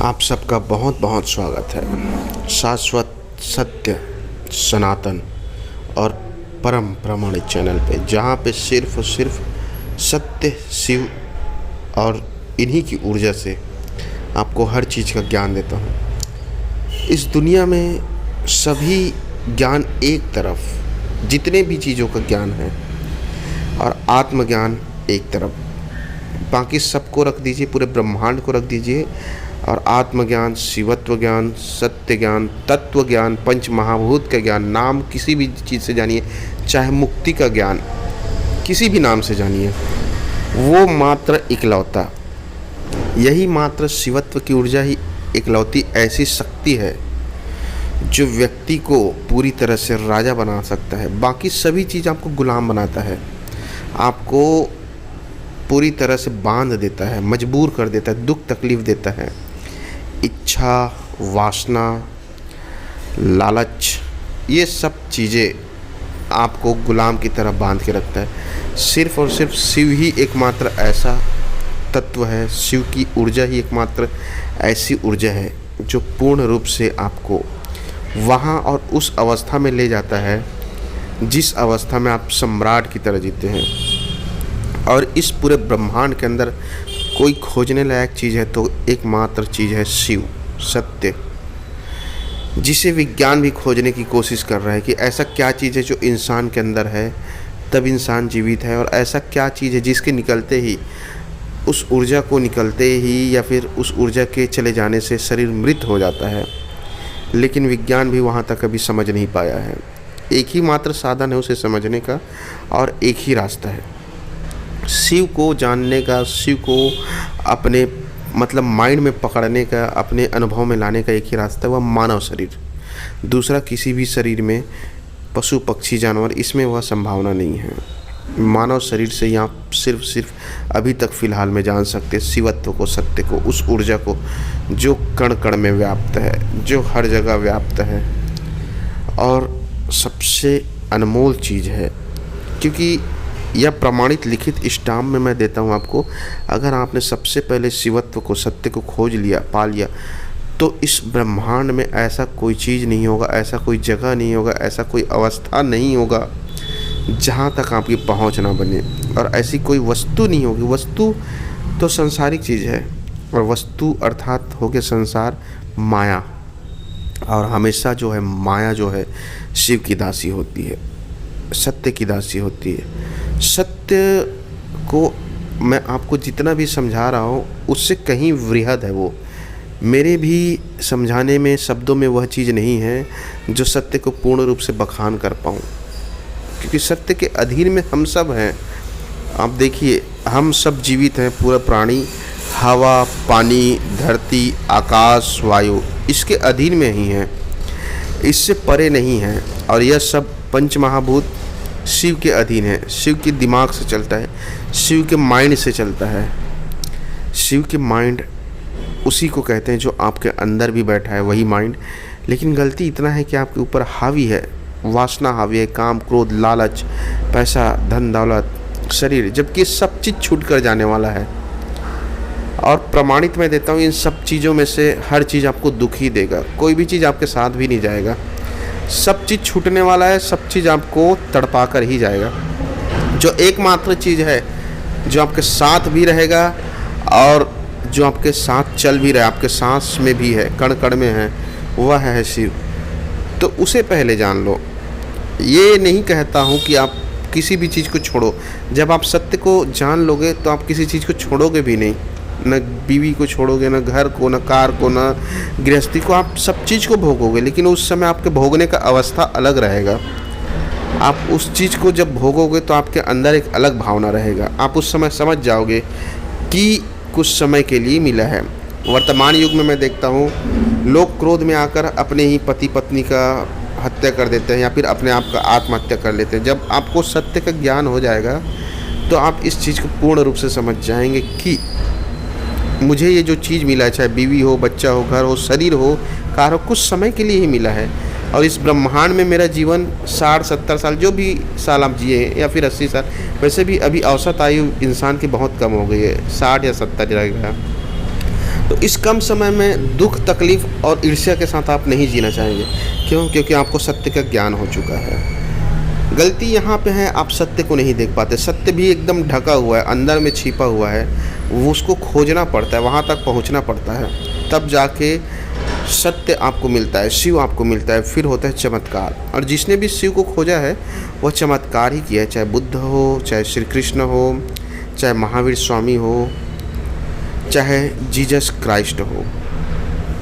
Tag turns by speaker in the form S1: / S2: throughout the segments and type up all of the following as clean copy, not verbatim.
S1: आप सबका बहुत बहुत स्वागत है शाश्वत सत्य सनातन और परम प्रामाणिक चैनल पे, जहाँ पे सिर्फ और सिर्फ सत्य, शिव और इन्हीं की ऊर्जा से आपको हर चीज़ का ज्ञान देता हूँ। इस दुनिया में सभी ज्ञान एक तरफ, जितने भी चीज़ों का ज्ञान है, और आत्मज्ञान एक तरफ, बाकी सबको रख दीजिए, पूरे ब्रह्मांड को रख दीजिए। और आत्मज्ञान, शिवत्व ज्ञान, सत्य ज्ञान, तत्व ज्ञान, पंच महाभूत का ज्ञान, नाम किसी भी चीज़ से जानिए, चाहे मुक्ति का ज्ञान किसी भी नाम से जानिए, वो मात्र इकलौता, यही मात्र शिवत्व की ऊर्जा ही इकलौती ऐसी शक्ति है जो व्यक्ति को पूरी तरह से राजा बना सकता है। बाकी सभी चीज़ आपको गुलाम बनाता है, आपको पूरी तरह से बांध देता है, मजबूर कर देता है, दुख तकलीफ़ देता है। इच्छा, वासना, लालच, ये सब चीज़ें आपको गुलाम की तरह बांध के रखता है। सिर्फ और सिर्फ शिव ही एकमात्र ऐसा तत्व है, शिव की ऊर्जा ही एकमात्र ऐसी ऊर्जा है जो पूर्ण रूप से आपको वहाँ और उस अवस्था में ले जाता है जिस अवस्था में आप सम्राट की तरह जीते हैं। और इस पूरे ब्रह्मांड के अंदर कोई खोजने लायक चीज़ है तो एकमात्र चीज़ है शिव, सत्य, जिसे विज्ञान भी खोजने की कोशिश कर रहा है कि ऐसा क्या चीज़ है जो इंसान के अंदर है तब इंसान जीवित है, और ऐसा क्या चीज़ है जिसके निकलते ही, उस ऊर्जा को निकलते ही या फिर उस ऊर्जा के चले जाने से शरीर मृत हो जाता है। लेकिन विज्ञान भी वहाँ तक अभी समझ नहीं पाया है। एक ही मात्र साधन है उसे समझने का, और एक ही रास्ता है शिव को जानने का, शिव को अपने माइंड में पकड़ने का, अपने अनुभव में लाने का एक ही रास्ता है, वह मानव शरीर। दूसरा किसी भी शरीर में, पशु पक्षी जानवर, इसमें वह संभावना नहीं है। मानव शरीर से ही आप सिर्फ अभी तक फ़िलहाल में जान सकते शिवत्व को, सत्य को, उस ऊर्जा को जो कण कण में व्याप्त है, जो हर जगह व्याप्त है और सबसे अनमोल चीज़ है। क्योंकि यह प्रमाणित लिखित स्टाम्प में मैं देता हूँ आपको, अगर आपने सबसे पहले शिवत्व को, सत्य को खोज लिया, पा लिया, तो इस ब्रह्मांड में ऐसा कोई चीज़ नहीं होगा, ऐसा कोई जगह नहीं होगा, ऐसा कोई अवस्था नहीं होगा जहाँ तक आपकी पहुँच ना बने, और ऐसी कोई वस्तु नहीं होगी। वस्तु तो सांसारिक चीज़ है, और वस्तु अर्थात हो गया संसार, माया, और हमेशा जो है माया जो है शिव की दासी होती है, सत्य की दासी होती है। सत्य को मैं आपको जितना भी समझा रहा हूँ उससे कहीं वृहद है वो। मेरे भी समझाने में, शब्दों में वह चीज़ नहीं है जो सत्य को पूर्ण रूप से बखान कर पाऊँ, क्योंकि सत्य के अधीन में हम सब हैं। आप देखिए, हम सब जीवित हैं, पूरा प्राणी हवा, पानी, धरती, आकाश, वायु, इसके अधीन में ही हैं, इससे परे नहीं हैं। और यह सब पंच महाभूत शिव के अधीन है, शिव के दिमाग से चलता है, शिव के माइंड से चलता है। शिव के माइंड उसी को कहते हैं जो आपके अंदर भी बैठा है, वही माइंड। लेकिन गलती इतना है कि आपके ऊपर हावी है, वासना हावी है, काम, क्रोध, लालच, पैसा, धन दौलत, शरीर, जबकि सब चीज़ छूट कर जाने वाला है। और प्रमाणित मैं देता हूँ, इन सब चीज़ों में से हर चीज़ आपको दुख ही देगा, कोई भी चीज़ आपके साथ भी नहीं जाएगा। सब चीज़ छूटने वाला है, सब चीज़ आपको तड़पा कर ही जाएगा। जो एकमात्र चीज़ है जो आपके साथ भी रहेगा और जो आपके साथ चल भी रहा है, आपके सांस में भी है, कण कण में है, वह है शिव। तो उसे पहले जान लो। ये नहीं कहता हूँ कि आप किसी भी चीज़ को छोड़ो। जब आप सत्य को जान लोगे तो आप किसी चीज़ को छोड़ोगे भी नहीं, न बीवी को छोड़ोगे, न घर को, न कार को, न गृहस्थी को, आप सब चीज़ को भोगोगे। लेकिन उस समय आपके भोगने का अवस्था अलग रहेगा। आप उस चीज़ को जब भोगोगे तो आपके अंदर एक अलग भावना रहेगा। आप उस समय समझ जाओगे कि कुछ समय के लिए मिला है। वर्तमान युग में मैं देखता हूँ लोग क्रोध में आकर अपने ही पति पत्नी का हत्या कर देते हैं, या फिर अपने आप का आत्महत्या कर लेते हैं। जब आपको सत्य का ज्ञान हो जाएगा तो आप इस चीज़ को पूर्ण रूप से समझ जाएंगे कि मुझे ये जो चीज़ मिला है, चाहे बीवी हो, बच्चा हो, घर हो, शरीर हो, कार हो, कुछ समय के लिए ही मिला है। और इस ब्रह्मांड में मेरा जीवन 60-70 साल, जो भी साल आप जिए, या फिर 80 साल, वैसे भी अभी औसत आयु इंसान की बहुत कम हो गई है, 60 या 70 रहेगा। तो इस कम समय में दुख, तकलीफ और ईर्ष्या के साथ आप नहीं जीना चाहेंगे। क्यों? क्योंकि आपको सत्य का ज्ञान हो चुका है। गलती यहाँ पे है, आप सत्य को नहीं देख पाते। सत्य भी एकदम ढका हुआ है, अंदर में छिपा हुआ है, वो उसको खोजना पड़ता है, वहाँ तक पहुँचना पड़ता है, तब जाके सत्य आपको मिलता है, शिव आपको मिलता है, फिर होता है चमत्कार। और जिसने भी शिव को खोजा है वह चमत्कार ही किया है, चाहे बुद्ध हो, चाहे श्री कृष्ण हो, चाहे महावीर स्वामी हो, चाहे जीसस क्राइस्ट हो।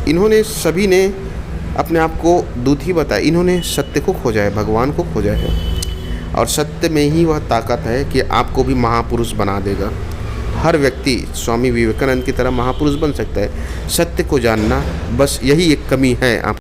S1: इन्होंने सभी ने अपने आप को दूत ही बताया। इन्होंने सत्य को खोजा है, भगवान को खोजा है, और सत्य में ही वह ताकत है कि आपको भी महापुरुष बना देगा। हर व्यक्ति स्वामी विवेकानंद की तरह महापुरुष बन सकता है। सत्य को जानना, बस यही एक कमी है आप